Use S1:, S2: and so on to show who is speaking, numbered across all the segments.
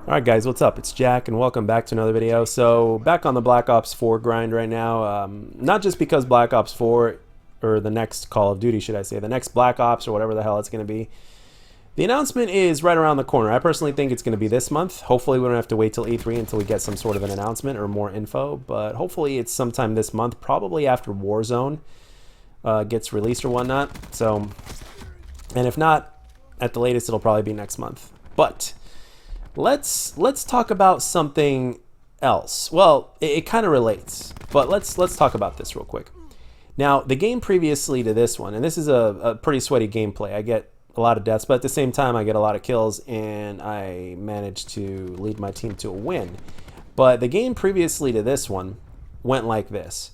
S1: Alright guys, what's up? It's Jack and welcome back to another video. So, back on the Black Ops 4 grind right now. Not just because Black Ops 4, or the next Call of Duty should I say, the next Black Ops or whatever the hell it's going to be. The announcement is right around the corner. I personally think it's going to be this month. Hopefully we don't have to wait till E3 until we get some sort of an announcement or more info. But hopefully it's sometime this month, probably after Warzone gets released or whatnot. So, and if not, at the latest it'll probably be next month. But let's talk about something else. Well, it kind of relates, but let's talk about this real quick. Now, the game previously to this one, and this is a pretty sweaty gameplay. I get a lot of deaths, but at the same time, I get a lot of kills, and I managed to lead my team to a win. But the game previously to this one went like this.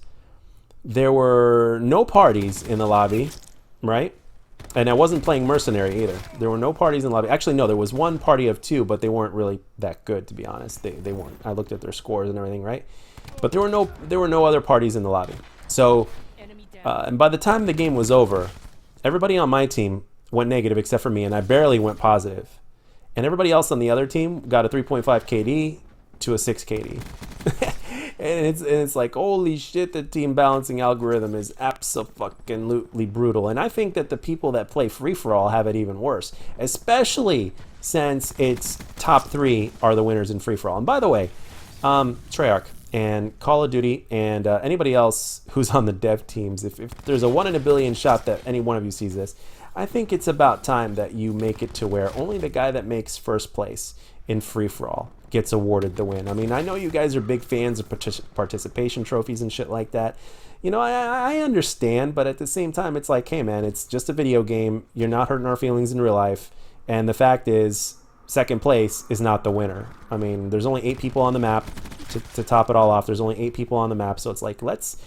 S1: There were no parties in the lobby, right? And I wasn't playing Mercenary either. There were no parties in the lobby. Actually, no, there was one party of two, but they weren't really that good, to be honest. They weren't. I looked at their scores and everything, right? But there were no other parties in the lobby. So, and by the time the game was over, everybody on my team went negative except for me, and I barely went positive. And everybody else on the other team got a 3.5 KD to a 6 KD. And it's like, holy shit, the team balancing algorithm is abso-fucking-lutely brutal. And I think that the people that play free-for-all have it even worse, especially since its top three are the winners in free-for-all. And by the way, Treyarch and Call of Duty and anybody else who's on the dev teams, if there's a 1 in a billion shot that any one of you sees this, I think it's about time that you make it to where only the guy that makes first place in free-for-all gets awarded the win. I mean, I know you guys are big fans of participation trophies and shit like that. You know, I understand, but at the same time, it's like, hey man, it's just a video game. You're not hurting our feelings in real life. And the fact is, second place is not the winner. I mean, there's only 8 people on the map. To top it all off, there's only 8 people on the map. So it's like, let's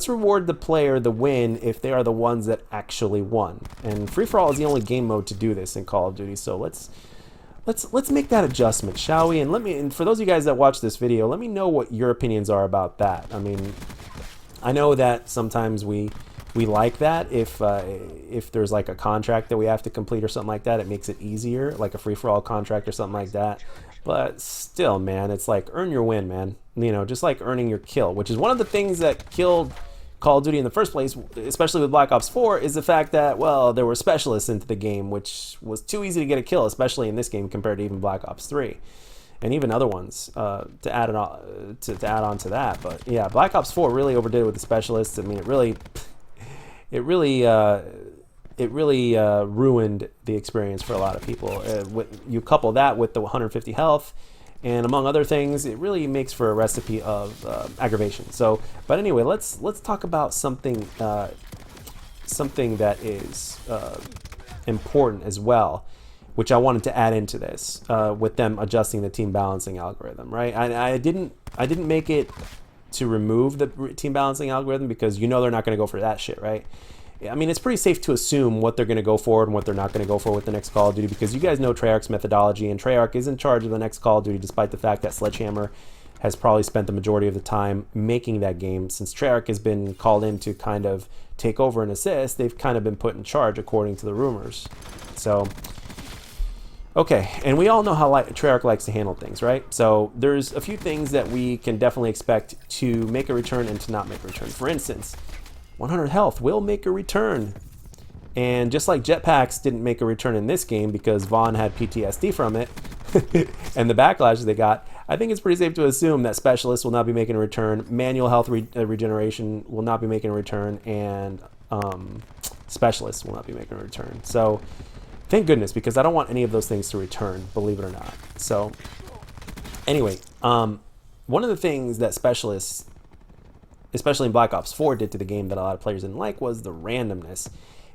S1: reward the player the win if they are the ones that actually won. And free-for-all is the only game mode to do this in Call of Duty. So let's make that adjustment, shall we? And for those of you guys that watch this video, let me know what your opinions are about that. I mean, I know that sometimes we like that if there's like a contract that we have to complete or something like that, it makes it easier, like a free-for-all contract or something like that. But still, man, it's like, earn your win, man. You know, just like earning your kill, which is one of the things that killed Call of Duty in the first place, especially with Black Ops 4, is the fact that, well, there were specialists into the game, which was too easy to get a kill, especially in this game compared to even Black Ops 3, and even other ones to add on to that. But yeah, Black Ops 4 really overdid it with the specialists. I mean, it really ruined the experience for a lot of people. You couple that with the 150 health, and among other things, it really makes for a recipe of aggravation. So, but anyway, let's talk about something that is important as well, which I wanted to add into this with them adjusting the team balancing algorithm. Right? I didn't make it to remove the team balancing algorithm because you know they're not going to go for that shit, right? I mean, it's pretty safe to assume what they're going to go for and what they're not going to go for with the next Call of Duty, because you guys know Treyarch's methodology, and Treyarch is in charge of the next Call of Duty, despite the fact that Sledgehammer has probably spent the majority of the time making that game. Since Treyarch has been called in to kind of take over and assist, they've kind of been put in charge according to the rumors. So, okay, and we all know how Treyarch likes to handle things, right? So there's a few things that we can definitely expect to make a return and to not make a return. For instance, 100 health will make a return. And just like jetpacks didn't make a return in this game because Vaughn had PTSD from it and the backlash they got, I think it's pretty safe to assume that specialists will not be making a return, manual health regeneration will not be making a return, and specialists will not be making a return. So thank goodness, because I don't want any of those things to return, believe it or not. So anyway, one of the things that specialists, especially in Black Ops 4, did to the game that a lot of players didn't like was the randomness.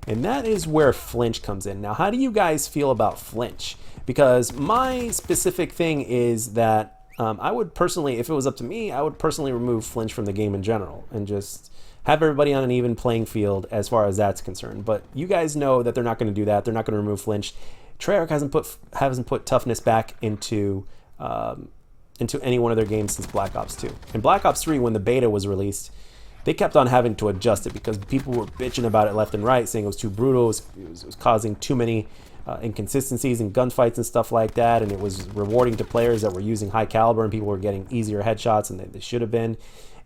S1: And that is where Flinch comes in. Now, how do you guys feel about Flinch? Because my specific thing is that I would personally, if it was up to me, I would personally remove Flinch from the game in general and just have everybody on an even playing field as far as that's concerned. But you guys know that they're not going to do that. They're not going to remove Flinch. Treyarch hasn't put Toughness back into any one of their games since Black Ops 2. In Black Ops 3, when the beta was released, they kept on having to adjust it because people were bitching about it left and right, saying it was too brutal, it was causing too many inconsistencies in gunfights and stuff like that, and it was rewarding to players that were using high caliber and people were getting easier headshots than they should have been.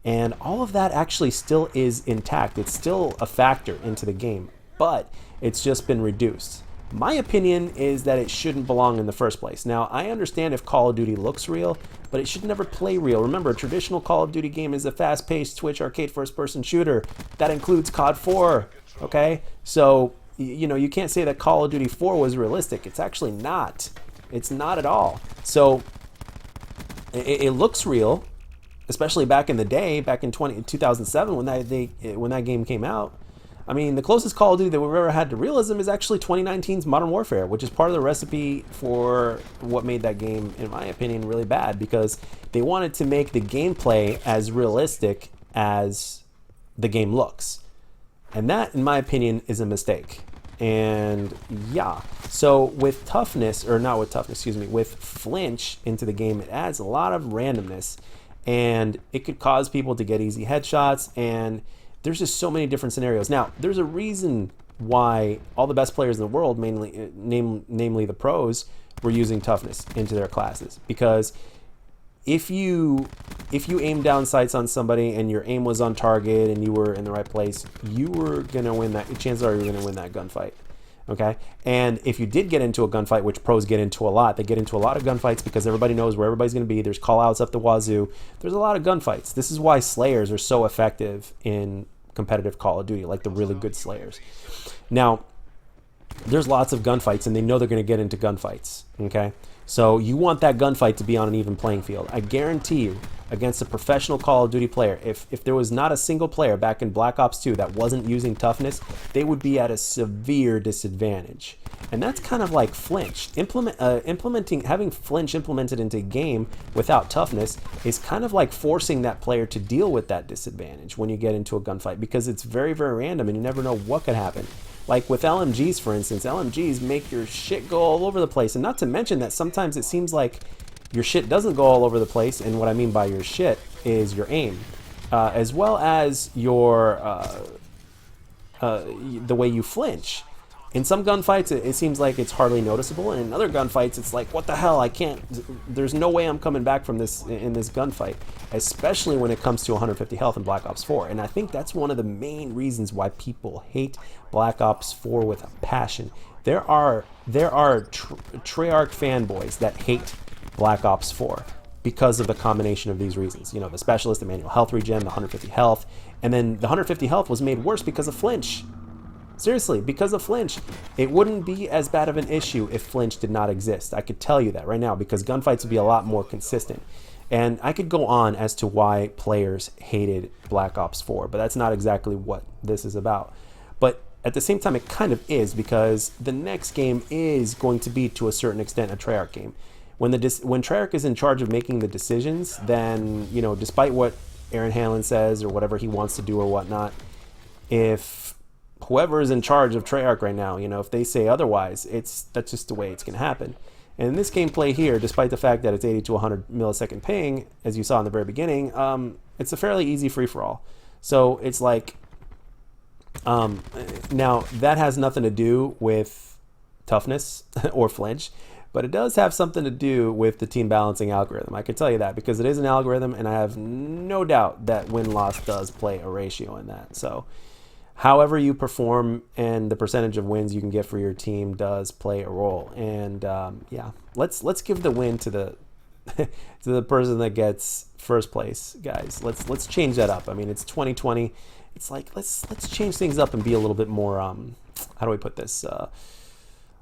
S1: And all of that actually still is intact. It's still a factor into the game, but it's just been reduced. My opinion is that it shouldn't belong in the first place. Now, I understand if Call of Duty looks real, but it should never play real. Remember, a traditional Call of Duty game is a fast-paced Twitch arcade first-person shooter. That includes COD 4, okay? So, you know, you can't say that Call of Duty 4 was realistic. It's actually not. It's not at all. So, it looks real, especially back in the day, back in 2007 when that game came out. I mean, the closest Call of Duty that we've ever had to realism is actually 2019's Modern Warfare, which is part of the recipe for what made that game, in my opinion, really bad, because they wanted to make the gameplay as realistic as the game looks. And that, in my opinion, is a mistake. And yeah, so with Toughness, or not with Toughness, excuse me, with Flinch into the game, it adds a lot of randomness, and it could cause people to get easy headshots, and there's just so many different scenarios. Now, there's a reason why all the best players in the world, namely the pros, were using Toughness into their classes. Because if you aim down sights on somebody and your aim was on target and you were in the right place, you were gonna win that. Chances are you're gonna win that gunfight. Okay, and if you did get into a gunfight, which pros get into a lot, they get into a lot of gunfights because everybody knows where everybody's going to be. There's call outs up the wazoo. There's a lot of gunfights. This is why Slayers are so effective in competitive Call of Duty, like the really good Slayers. Now, there's lots of gunfights, and they know they're going to get into gunfights. Okay, so you want that gunfight to be on an even playing field. I guarantee you, against a professional Call of Duty player, if there was not a single player back in Black Ops 2 that wasn't using Toughness, they would be at a severe disadvantage. And that's kind of like Flinch. Having Flinch implemented into a game without Toughness is kind of like forcing that player to deal with that disadvantage when you get into a gunfight, because it's very, very random and you never know what could happen. Like with LMGs, for instance, LMGs make your shit go all over the place. And not to mention that sometimes it seems like your shit doesn't go all over the place, and what I mean by your shit is your aim, as well as your the way you flinch. In some gunfights, it seems like it's hardly noticeable, and in other gunfights, it's like, what the hell, I can't, there's no way I'm coming back from this in this gunfight, especially when it comes to 150 health in Black Ops 4. And I think that's one of the main reasons why people hate Black Ops 4 with a passion. There are Treyarch fanboys that hate Black Ops 4 because of the combination of these reasons. You know, the specialist, the manual health regen, the 150 health, and then the 150 health was made worse because of Flinch. Seriously, because of Flinch. It wouldn't be as bad of an issue if Flinch did not exist. I could tell you that right now, because gunfights would be a lot more consistent. And I could go on as to why players hated Black Ops 4, but that's not exactly what this is about. But at the same time, it kind of is, because the next game is going to be, to a certain extent, a Treyarch game. When Treyarch is in charge of making the decisions, then, you know, despite what Aaron Hanlon says or whatever he wants to do or whatnot, if whoever is in charge of Treyarch right now, you know, if they say otherwise, that's just the way it's going to happen. And in this gameplay here, despite the fact that it's 80 to 100 millisecond ping, as you saw in the very beginning, it's a fairly easy free-for-all. So it's like, now that has nothing to do with Toughness or Flinch, but it does have something to do with the team balancing algorithm. I can tell you that, because it is an algorithm, and I have no doubt that win-loss does play a ratio in that. So however you perform and the percentage of wins you can get for your team does play a role. And yeah, let's give the win to the to the person that gets first place, guys. Let's change that up. I mean, it's 2020. It's like let's change things up and be a little bit more how do we put this? A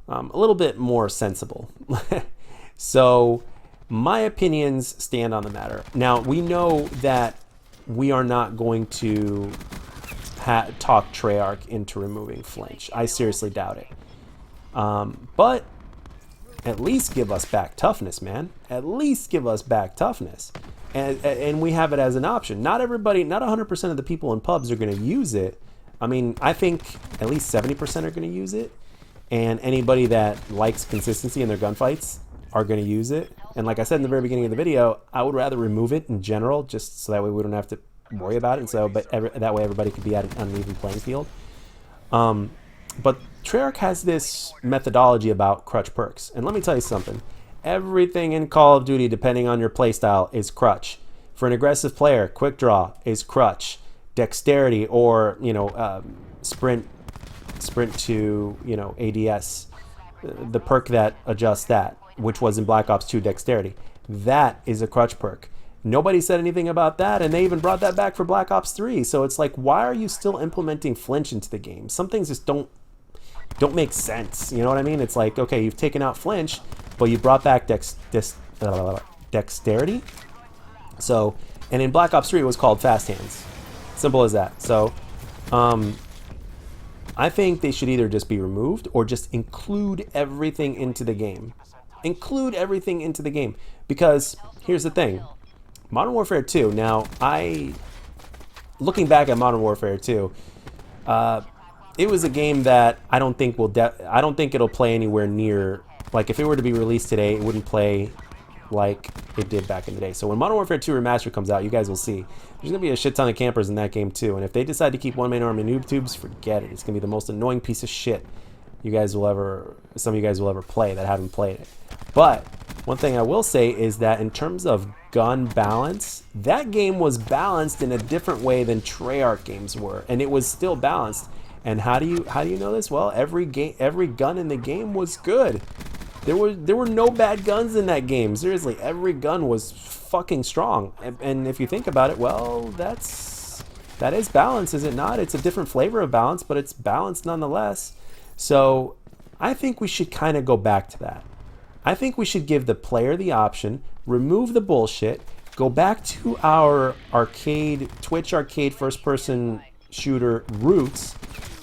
S1: little bit more sensible. So my opinions stand on the matter. Now, we know that we are not going to talk Treyarch into removing Flinch. I seriously doubt it. But at least give us back Toughness, man. At least give us back Toughness. And we have it as an option. Not everybody, not 100% of the people in pubs are going to use it. I mean, I think at least 70% are going to use it. And anybody that likes consistency in their gunfights are going to use it. And like I said in the very beginning of the video, I would rather remove it in general, just so that way we don't have to worry about it. And so, that way everybody could be at an uneven playing field. But Treyarch has this methodology about crutch perks. And let me tell you something. Everything in Call of Duty, depending on your playstyle, is crutch. For an aggressive player, quick draw is crutch. Dexterity or, sprint to, ADS, the perk that adjusts that, which was in Black Ops 2 dexterity. That is a crutch perk. Nobody said anything about that, and they even brought that back for Black Ops 3. So it's like, why are you still implementing flinch into the game? Some things just don't make sense. You know what I mean? It's like, okay, you've taken out flinch, but you brought back dexterity. So, and in Black Ops 3 it was called fast hands. Simple as that. So, I think they should either just be removed or just include everything into the game. Include everything into the game. Because here's the thing. Modern Warfare 2, now looking back at Modern Warfare 2, it was a game that I don't think it'll play anywhere near, like if it were to be released today, it wouldn't play like it did back in the day. So when Modern Warfare 2 Remastered comes out, you guys will see there's gonna be a shit ton of campers in that game too. And if they decide to keep one man army noob tubes, forget it. It's gonna be the most annoying piece of shit some of you guys will ever play that haven't played it. But one thing I will say is that in terms of gun balance, that game was balanced in a different way than Treyarch games were, and it was still balanced. And how do you know this? Well, every gun in the game was good. There were no bad guns in that game. Seriously, every gun was fucking strong. And if you think about it, well, that is balance, is it not? It's a different flavor of balance, but it's balanced nonetheless. So I think we should kind of go back to that. I think we should give the player the option, remove the bullshit, go back to our Twitch arcade first-person shooter roots,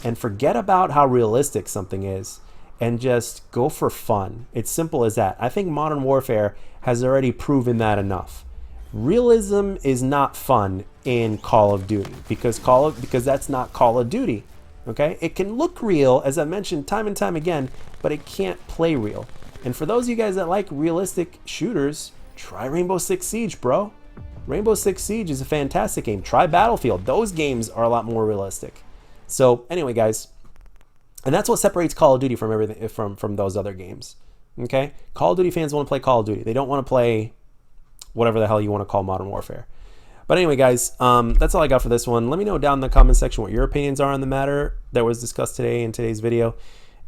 S1: and forget about how realistic something is, and just go for fun. It's simple as that. I think Modern Warfare has already proven that enough. Realism is not fun in Call of Duty because that's not Call of Duty. Okay? It can look real, as I mentioned time and time again, but it can't play real. And for those of you guys that like realistic shooters, try Rainbow Six Siege, bro. Rainbow Six Siege is a fantastic game. Try Battlefield. Those games are a lot more realistic. So anyway, guys, and that's what separates Call of Duty from everything from those other games. Okay? Call of Duty fans want to play Call of Duty. They don't want to play whatever the hell you want to call Modern Warfare. But anyway, guys, that's all I got for this one. Let me know down in the comment section what your opinions are on the matter that was discussed today in today's video.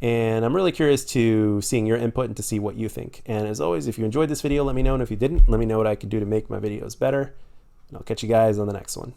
S1: And I'm really curious to seeing your input and to see what you think. And as always, if you enjoyed this video, let me know. And if you didn't, let me know what I could do to make my videos better. And I'll catch you guys on the next one.